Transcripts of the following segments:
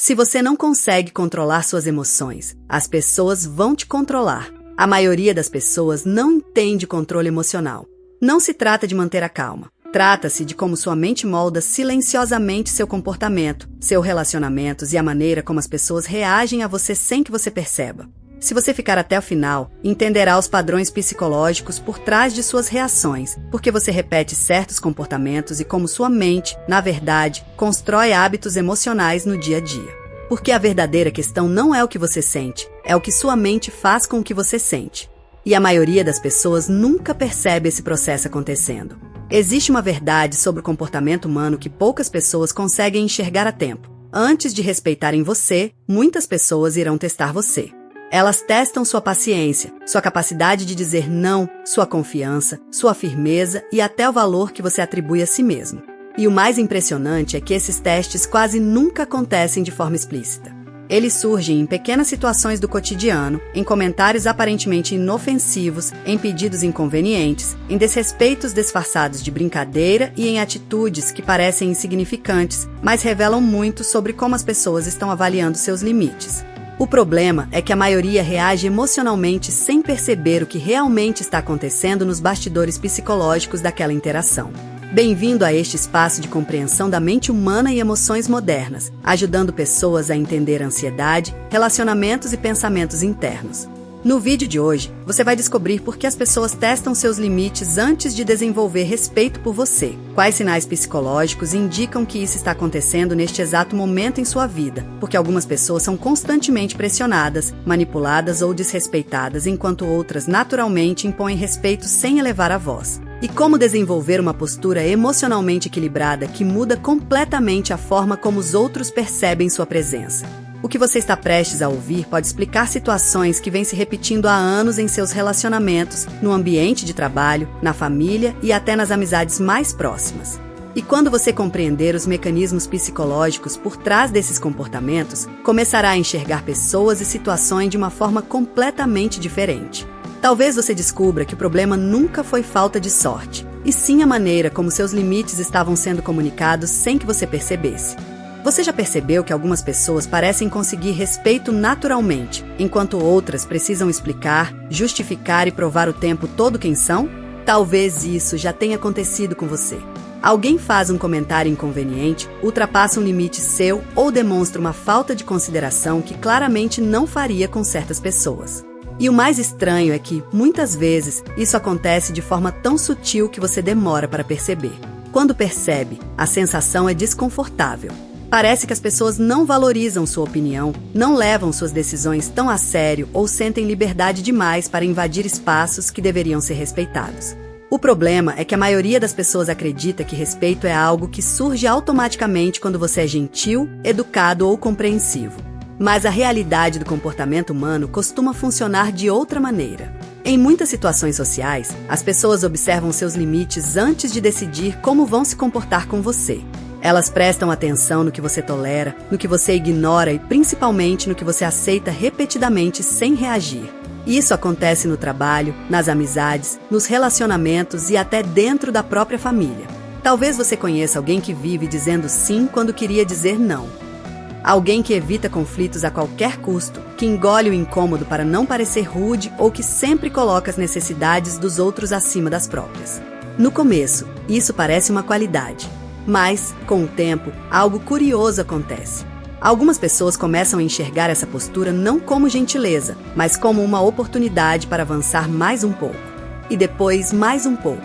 Se você não consegue controlar suas emoções, as pessoas vão te controlar. A maioria das pessoas não entende controle emocional. Não se trata de manter a calma. Trata-se de como sua mente molda silenciosamente seu comportamento, seus relacionamentos e a maneira como as pessoas reagem a você sem que você perceba. Se você ficar até o final, entenderá os padrões psicológicos por trás de suas reações, porque você repete certos comportamentos e como sua mente, na verdade, constrói hábitos emocionais no dia a dia. Porque a verdadeira questão não é o que você sente, é o que sua mente faz com o que você sente. E a maioria das pessoas nunca percebe esse processo acontecendo. Existe uma verdade sobre o comportamento humano que poucas pessoas conseguem enxergar a tempo. Antes de respeitarem você, muitas pessoas irão testar você. Elas testam sua paciência, sua capacidade de dizer não, sua confiança, sua firmeza e até o valor que você atribui a si mesmo. E o mais impressionante é que esses testes quase nunca acontecem de forma explícita. Eles surgem em pequenas situações do cotidiano, em comentários aparentemente inofensivos, em pedidos inconvenientes, em desrespeitos disfarçados de brincadeira e em atitudes que parecem insignificantes, mas revelam muito sobre como as pessoas estão avaliando seus limites. O problema é que a maioria reage emocionalmente sem perceber o que realmente está acontecendo nos bastidores psicológicos daquela interação. Bem-vindo a este espaço de compreensão da mente humana e emoções modernas, ajudando pessoas a entender ansiedade, relacionamentos e pensamentos internos. No vídeo de hoje, você vai descobrir por que as pessoas testam seus limites antes de desenvolver respeito por você. Quais sinais psicológicos indicam que isso está acontecendo neste exato momento em sua vida, porque algumas pessoas são constantemente pressionadas, manipuladas ou desrespeitadas, enquanto outras naturalmente impõem respeito sem elevar a voz. E como desenvolver uma postura emocionalmente equilibrada que muda completamente a forma como os outros percebem sua presença. O que você está prestes a ouvir pode explicar situações que vêm se repetindo há anos em seus relacionamentos, no ambiente de trabalho, na família e até nas amizades mais próximas. E quando você compreender os mecanismos psicológicos por trás desses comportamentos, começará a enxergar pessoas e situações de uma forma completamente diferente. Talvez você descubra que o problema nunca foi falta de sorte, e sim a maneira como seus limites estavam sendo comunicados sem que você percebesse. Você já percebeu que algumas pessoas parecem conseguir respeito naturalmente, enquanto outras precisam explicar, justificar e provar o tempo todo quem são? Talvez isso já tenha acontecido com você. Alguém faz um comentário inconveniente, ultrapassa um limite seu ou demonstra uma falta de consideração que claramente não faria com certas pessoas. E o mais estranho é que, muitas vezes, isso acontece de forma tão sutil que você demora para perceber. Quando percebe, a sensação é desconfortável. Parece que as pessoas não valorizam sua opinião, não levam suas decisões tão a sério ou sentem liberdade demais para invadir espaços que deveriam ser respeitados. O problema é que a maioria das pessoas acredita que respeito é algo que surge automaticamente quando você é gentil, educado ou compreensivo. Mas a realidade do comportamento humano costuma funcionar de outra maneira. Em muitas situações sociais, as pessoas observam seus limites antes de decidir como vão se comportar com você. Elas prestam atenção no que você tolera, no que você ignora e principalmente no que você aceita repetidamente sem reagir. Isso acontece no trabalho, nas amizades, nos relacionamentos e até dentro da própria família. Talvez você conheça alguém que vive dizendo sim quando queria dizer não. Alguém que evita conflitos a qualquer custo, que engole o incômodo para não parecer rude ou que sempre coloca as necessidades dos outros acima das próprias. No começo, isso parece uma qualidade. Mas, com o tempo, algo curioso acontece. Algumas pessoas começam a enxergar essa postura não como gentileza, mas como uma oportunidade para avançar mais um pouco. E depois mais um pouco.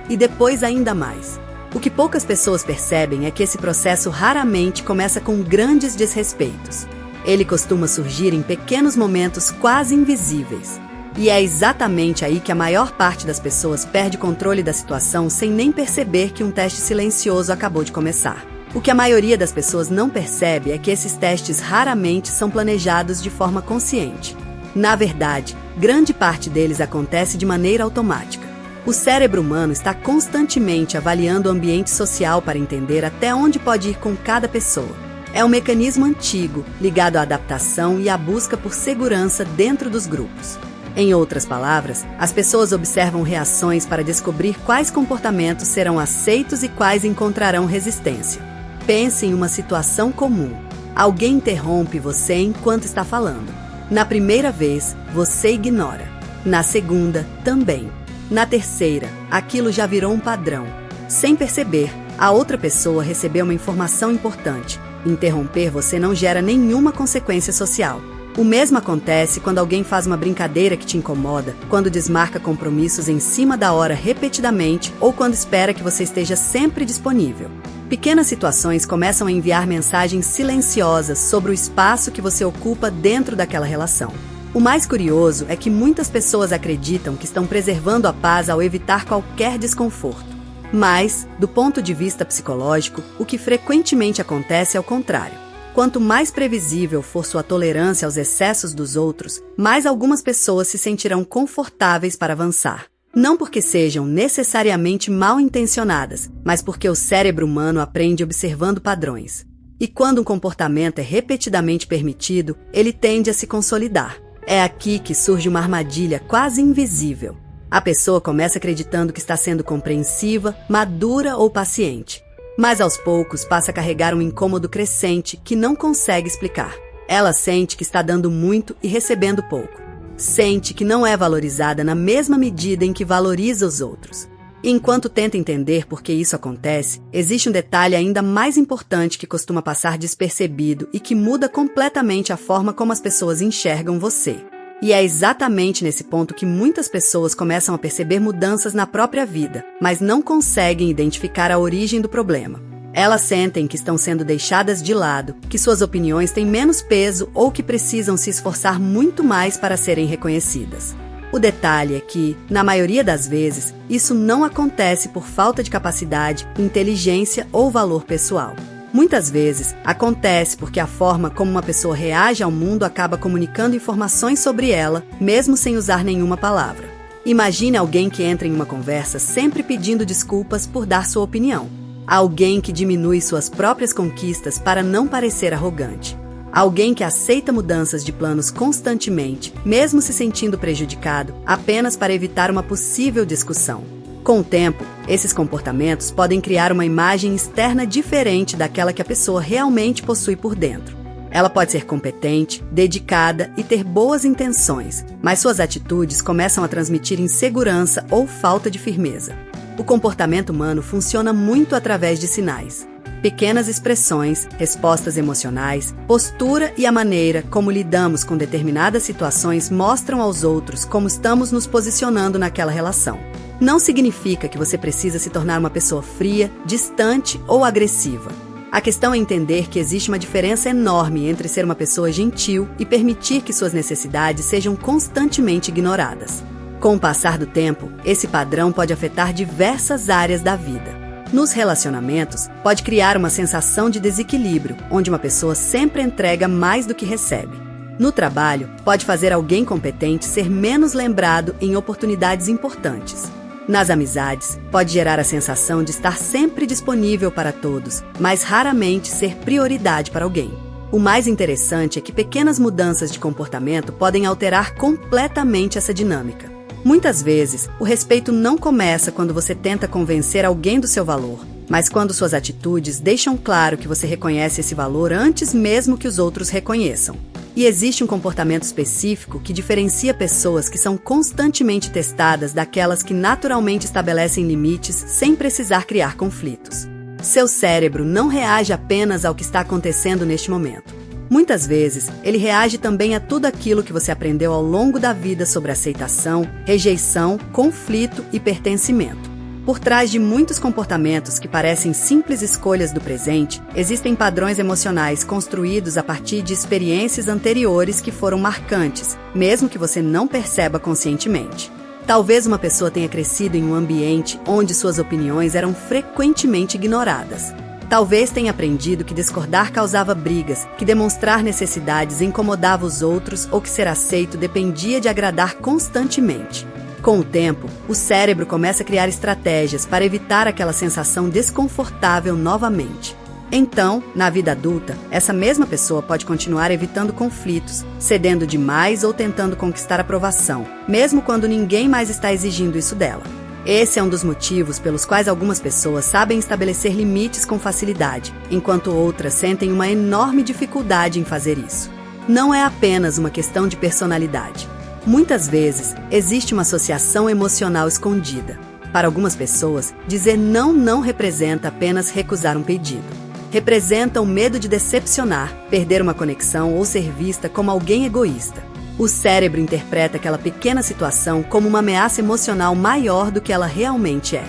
E depois ainda mais. O que poucas pessoas percebem é que esse processo raramente começa com grandes desrespeitos. Ele costuma surgir em pequenos momentos quase invisíveis. E é exatamente aí que a maior parte das pessoas perde o controle da situação sem nem perceber que um teste silencioso acabou de começar. O que a maioria das pessoas não percebe é que esses testes raramente são planejados de forma consciente. Na verdade, grande parte deles acontece de maneira automática. O cérebro humano está constantemente avaliando o ambiente social para entender até onde pode ir com cada pessoa. É um mecanismo antigo, ligado à adaptação e à busca por segurança dentro dos grupos. Em outras palavras, as pessoas observam reações para descobrir quais comportamentos serão aceitos e quais encontrarão resistência. Pense em uma situação comum. Alguém interrompe você enquanto está falando. Na primeira vez, você ignora. Na segunda, também. Na terceira, aquilo já virou um padrão. Sem perceber, a outra pessoa recebeu uma informação importante. Interromper você não gera nenhuma consequência social. O mesmo acontece quando alguém faz uma brincadeira que te incomoda, quando desmarca compromissos em cima da hora repetidamente ou quando espera que você esteja sempre disponível. Pequenas situações começam a enviar mensagens silenciosas sobre o espaço que você ocupa dentro daquela relação. O mais curioso é que muitas pessoas acreditam que estão preservando a paz ao evitar qualquer desconforto. Mas, do ponto de vista psicológico, o que frequentemente acontece é o contrário. Quanto mais previsível for sua tolerância aos excessos dos outros, mais algumas pessoas se sentirão confortáveis para avançar. Não porque sejam necessariamente mal intencionadas, mas porque o cérebro humano aprende observando padrões. E quando um comportamento é repetidamente permitido, ele tende a se consolidar. É aqui que surge uma armadilha quase invisível. A pessoa começa acreditando que está sendo compreensiva, madura ou paciente. Mas aos poucos passa a carregar um incômodo crescente que não consegue explicar. Ela sente que está dando muito e recebendo pouco. Sente que não é valorizada na mesma medida em que valoriza os outros. E enquanto tenta entender por que isso acontece, existe um detalhe ainda mais importante que costuma passar despercebido e que muda completamente a forma como as pessoas enxergam você. E é exatamente nesse ponto que muitas pessoas começam a perceber mudanças na própria vida, mas não conseguem identificar a origem do problema. Elas sentem que estão sendo deixadas de lado, que suas opiniões têm menos peso ou que precisam se esforçar muito mais para serem reconhecidas. O detalhe é que, na maioria das vezes, isso não acontece por falta de capacidade, inteligência ou valor pessoal. Muitas vezes, acontece porque a forma como uma pessoa reage ao mundo acaba comunicando informações sobre ela, mesmo sem usar nenhuma palavra. Imagine alguém que entra em uma conversa sempre pedindo desculpas por dar sua opinião. Alguém que diminui suas próprias conquistas para não parecer arrogante. Alguém que aceita mudanças de planos constantemente, mesmo se sentindo prejudicado, apenas para evitar uma possível discussão. Com o tempo, esses comportamentos podem criar uma imagem externa diferente daquela que a pessoa realmente possui por dentro. Ela pode ser competente, dedicada e ter boas intenções, mas suas atitudes começam a transmitir insegurança ou falta de firmeza. O comportamento humano funciona muito através de sinais. Pequenas expressões, respostas emocionais, postura e a maneira como lidamos com determinadas situações mostram aos outros como estamos nos posicionando naquela relação. Não significa que você precisa se tornar uma pessoa fria, distante ou agressiva. A questão é entender que existe uma diferença enorme entre ser uma pessoa gentil e permitir que suas necessidades sejam constantemente ignoradas. Com o passar do tempo, esse padrão pode afetar diversas áreas da vida. Nos relacionamentos, pode criar uma sensação de desequilíbrio, onde uma pessoa sempre entrega mais do que recebe. No trabalho, pode fazer alguém competente ser menos lembrado em oportunidades importantes. Nas amizades, pode gerar a sensação de estar sempre disponível para todos, mas raramente ser prioridade para alguém. O mais interessante é que pequenas mudanças de comportamento podem alterar completamente essa dinâmica. Muitas vezes, o respeito não começa quando você tenta convencer alguém do seu valor, mas quando suas atitudes deixam claro que você reconhece esse valor antes mesmo que os outros reconheçam. E existe um comportamento específico que diferencia pessoas que são constantemente testadas daquelas que naturalmente estabelecem limites sem precisar criar conflitos. Seu cérebro não reage apenas ao que está acontecendo neste momento. Muitas vezes, ele reage também a tudo aquilo que você aprendeu ao longo da vida sobre aceitação, rejeição, conflito e pertencimento. Por trás de muitos comportamentos que parecem simples escolhas do presente, existem padrões emocionais construídos a partir de experiências anteriores que foram marcantes, mesmo que você não perceba conscientemente. Talvez uma pessoa tenha crescido em um ambiente onde suas opiniões eram frequentemente ignoradas. Talvez tenha aprendido que discordar causava brigas, que demonstrar necessidades incomodava os outros ou que ser aceito dependia de agradar constantemente. Com o tempo, o cérebro começa a criar estratégias para evitar aquela sensação desconfortável novamente. Então, na vida adulta, essa mesma pessoa pode continuar evitando conflitos, cedendo demais ou tentando conquistar aprovação, mesmo quando ninguém mais está exigindo isso dela. Esse é um dos motivos pelos quais algumas pessoas sabem estabelecer limites com facilidade, enquanto outras sentem uma enorme dificuldade em fazer isso. Não é apenas uma questão de personalidade. Muitas vezes, existe uma associação emocional escondida. Para algumas pessoas, dizer não representa apenas recusar um pedido. Representa o medo de decepcionar, perder uma conexão ou ser vista como alguém egoísta. O cérebro interpreta aquela pequena situação como uma ameaça emocional maior do que ela realmente é.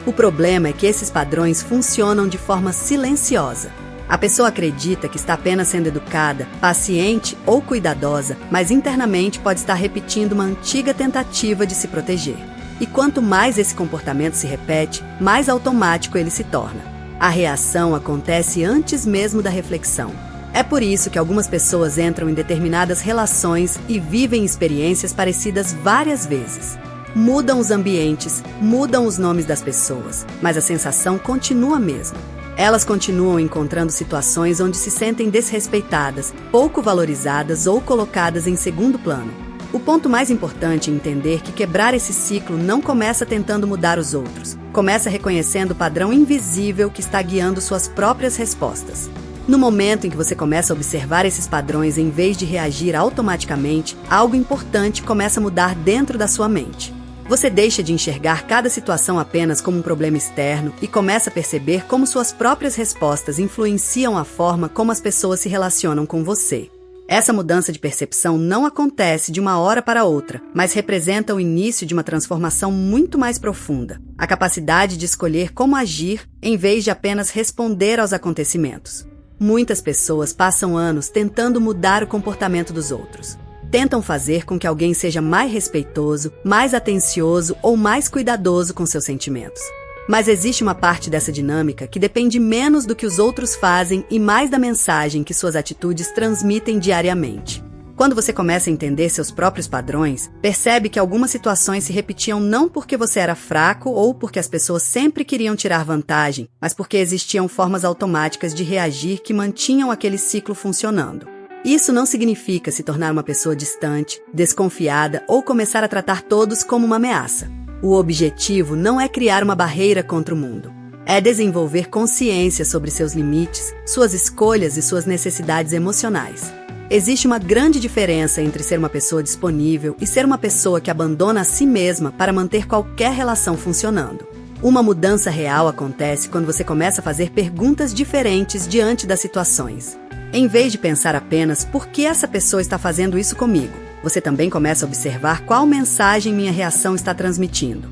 O problema é que esses padrões funcionam de forma silenciosa. A pessoa acredita que está apenas sendo educada, paciente ou cuidadosa, mas internamente pode estar repetindo uma antiga tentativa de se proteger. E quanto mais esse comportamento se repete, mais automático ele se torna. A reação acontece antes mesmo da reflexão. É por isso que algumas pessoas entram em determinadas relações e vivem experiências parecidas várias vezes. Mudam os ambientes, mudam os nomes das pessoas, mas a sensação continua a mesma. Elas continuam encontrando situações onde se sentem desrespeitadas, pouco valorizadas ou colocadas em segundo plano. O ponto mais importante é entender que quebrar esse ciclo não começa tentando mudar os outros. Começa reconhecendo o padrão invisível que está guiando suas próprias respostas. No momento em que você começa a observar esses padrões em vez de reagir automaticamente, algo importante começa a mudar dentro da sua mente. Você deixa de enxergar cada situação apenas como um problema externo e começa a perceber como suas próprias respostas influenciam a forma como as pessoas se relacionam com você. Essa mudança de percepção não acontece de uma hora para outra, mas representa o início de uma transformação muito mais profunda. A capacidade de escolher como agir em vez de apenas responder aos acontecimentos. Muitas pessoas passam anos tentando mudar o comportamento dos outros. Tentam fazer com que alguém seja mais respeitoso, mais atencioso ou mais cuidadoso com seus sentimentos. Mas existe uma parte dessa dinâmica que depende menos do que os outros fazem e mais da mensagem que suas atitudes transmitem diariamente. Quando você começa a entender seus próprios padrões, percebe que algumas situações se repetiam não porque você era fraco ou porque as pessoas sempre queriam tirar vantagem, mas porque existiam formas automáticas de reagir que mantinham aquele ciclo funcionando. Isso não significa se tornar uma pessoa distante, desconfiada ou começar a tratar todos como uma ameaça. O objetivo não é criar uma barreira contra o mundo. É desenvolver consciência sobre seus limites, suas escolhas e suas necessidades emocionais. Existe uma grande diferença entre ser uma pessoa disponível e ser uma pessoa que abandona a si mesma para manter qualquer relação funcionando. Uma mudança real acontece quando você começa a fazer perguntas diferentes diante das situações. Em vez de pensar apenas por que essa pessoa está fazendo isso comigo, você também começa a observar qual mensagem minha reação está transmitindo.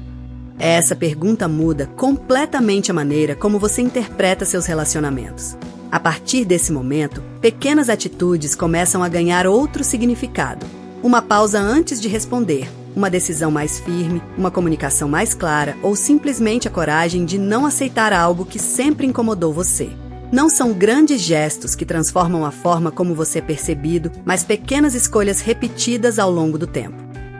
Essa pergunta muda completamente a maneira como você interpreta seus relacionamentos. A partir desse momento, pequenas atitudes começam a ganhar outro significado. Uma pausa antes de responder, uma decisão mais firme, uma comunicação mais clara ou simplesmente a coragem de não aceitar algo que sempre incomodou você. Não são grandes gestos que transformam a forma como você é percebido, mas pequenas escolhas repetidas ao longo do tempo.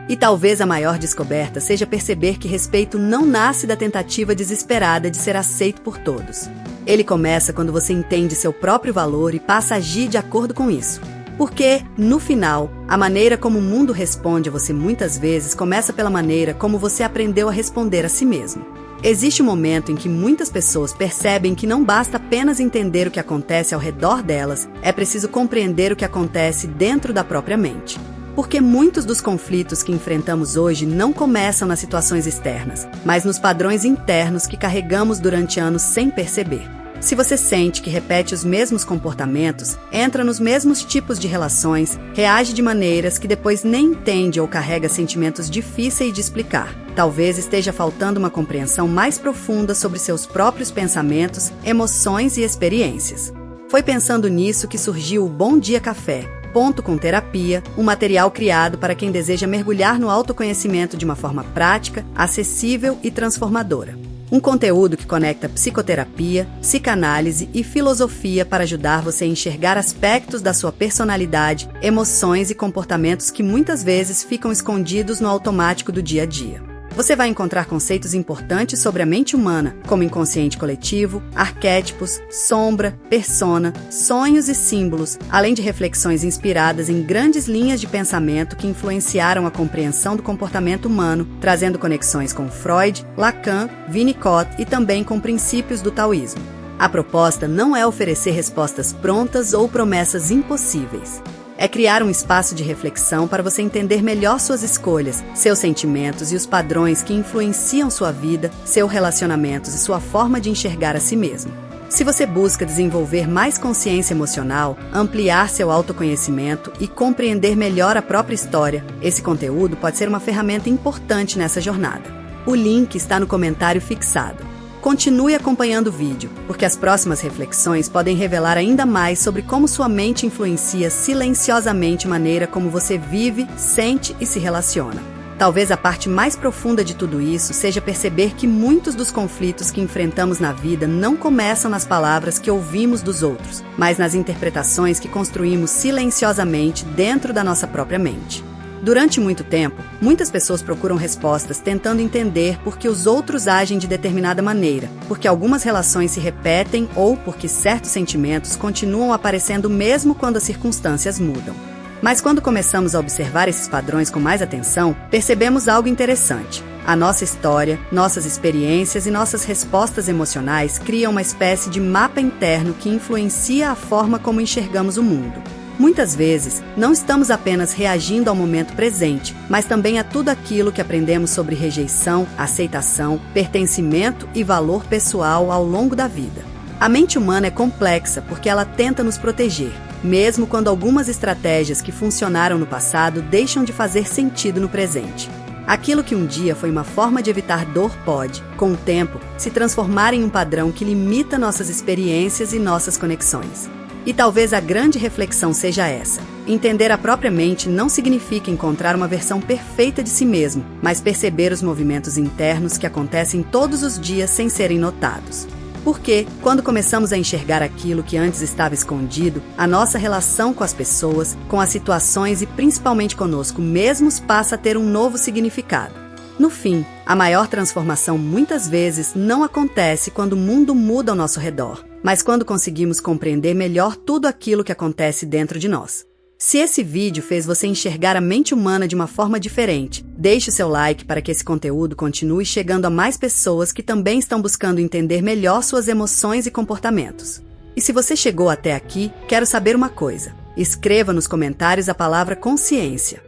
E talvez a maior descoberta seja perceber que respeito não nasce da tentativa desesperada de ser aceito por todos. Ele começa quando você entende seu próprio valor e passa a agir de acordo com isso. Porque, no final, a maneira como o mundo responde a você muitas vezes começa pela maneira como você aprendeu a responder a si mesmo. Existe um momento em que muitas pessoas percebem que não basta apenas entender o que acontece ao redor delas, é preciso compreender o que acontece dentro da própria mente. Porque muitos dos conflitos que enfrentamos hoje não começam nas situações externas, mas nos padrões internos que carregamos durante anos sem perceber. Se você sente que repete os mesmos comportamentos, entra nos mesmos tipos de relações, reage de maneiras que depois nem entende ou carrega sentimentos difíceis de explicar, talvez esteja faltando uma compreensão mais profunda sobre seus próprios pensamentos, emoções e experiências. Foi pensando nisso que surgiu o Bom Dia Café, Ponto com Terapia, um material criado para quem deseja mergulhar no autoconhecimento de uma forma prática, acessível e transformadora. Um conteúdo que conecta psicoterapia, psicanálise e filosofia para ajudar você a enxergar aspectos da sua personalidade, emoções e comportamentos que muitas vezes ficam escondidos no automático do dia a dia. Você vai encontrar conceitos importantes sobre a mente humana, como inconsciente coletivo, arquétipos, sombra, persona, sonhos e símbolos, além de reflexões inspiradas em grandes linhas de pensamento que influenciaram a compreensão do comportamento humano, trazendo conexões com Freud, Lacan, Winnicott e também com princípios do taoísmo. A proposta não é oferecer respostas prontas ou promessas impossíveis. É criar um espaço de reflexão para você entender melhor suas escolhas, seus sentimentos e os padrões que influenciam sua vida, seus relacionamentos e sua forma de enxergar a si mesmo. Se você busca desenvolver mais consciência emocional, ampliar seu autoconhecimento e compreender melhor a própria história, esse conteúdo pode ser uma ferramenta importante nessa jornada. O link está no comentário fixado. Continue acompanhando o vídeo, porque as próximas reflexões podem revelar ainda mais sobre como sua mente influencia silenciosamente a maneira como você vive, sente e se relaciona. Talvez a parte mais profunda de tudo isso seja perceber que muitos dos conflitos que enfrentamos na vida não começam nas palavras que ouvimos dos outros, mas nas interpretações que construímos silenciosamente dentro da nossa própria mente. Durante muito tempo, muitas pessoas procuram respostas tentando entender por que os outros agem de determinada maneira, porque algumas relações se repetem ou porque certos sentimentos continuam aparecendo mesmo quando as circunstâncias mudam. Mas quando começamos a observar esses padrões com mais atenção, percebemos algo interessante. A nossa história, nossas experiências e nossas respostas emocionais criam uma espécie de mapa interno que influencia a forma como enxergamos o mundo. Muitas vezes, não estamos apenas reagindo ao momento presente, mas também a tudo aquilo que aprendemos sobre rejeição, aceitação, pertencimento e valor pessoal ao longo da vida. A mente humana é complexa porque ela tenta nos proteger, mesmo quando algumas estratégias que funcionaram no passado deixam de fazer sentido no presente. Aquilo que um dia foi uma forma de evitar dor pode, com o tempo, se transformar em um padrão que limita nossas experiências e nossas conexões. E talvez a grande reflexão seja essa. Entender a própria mente não significa encontrar uma versão perfeita de si mesmo, mas perceber os movimentos internos que acontecem todos os dias sem serem notados. Porque, quando começamos a enxergar aquilo que antes estava escondido, a nossa relação com as pessoas, com as situações e principalmente conosco mesmos passa a ter um novo significado. No fim, a maior transformação muitas vezes não acontece quando o mundo muda ao nosso redor, mas quando conseguimos compreender melhor tudo aquilo que acontece dentro de nós. Se esse vídeo fez você enxergar a mente humana de uma forma diferente, deixe o seu like para que esse conteúdo continue chegando a mais pessoas que também estão buscando entender melhor suas emoções e comportamentos. E se você chegou até aqui, quero saber uma coisa. Escreva nos comentários a palavra consciência.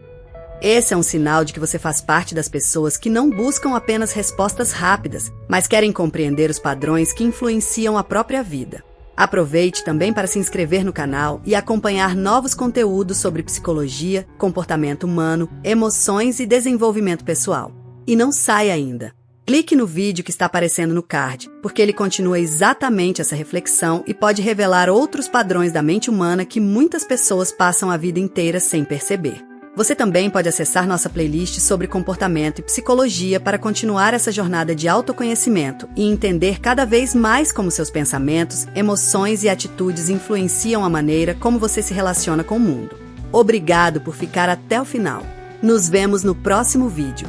Esse é um sinal de que você faz parte das pessoas que não buscam apenas respostas rápidas, mas querem compreender os padrões que influenciam a própria vida. Aproveite também para se inscrever no canal e acompanhar novos conteúdos sobre psicologia, comportamento humano, emoções e desenvolvimento pessoal. E não saia ainda. Clique no vídeo que está aparecendo no card, porque ele continua exatamente essa reflexão e pode revelar outros padrões da mente humana que muitas pessoas passam a vida inteira sem perceber. Você também pode acessar nossa playlist sobre comportamento e psicologia para continuar essa jornada de autoconhecimento e entender cada vez mais como seus pensamentos, emoções e atitudes influenciam a maneira como você se relaciona com o mundo. Obrigado por ficar até o final. Nos vemos no próximo vídeo.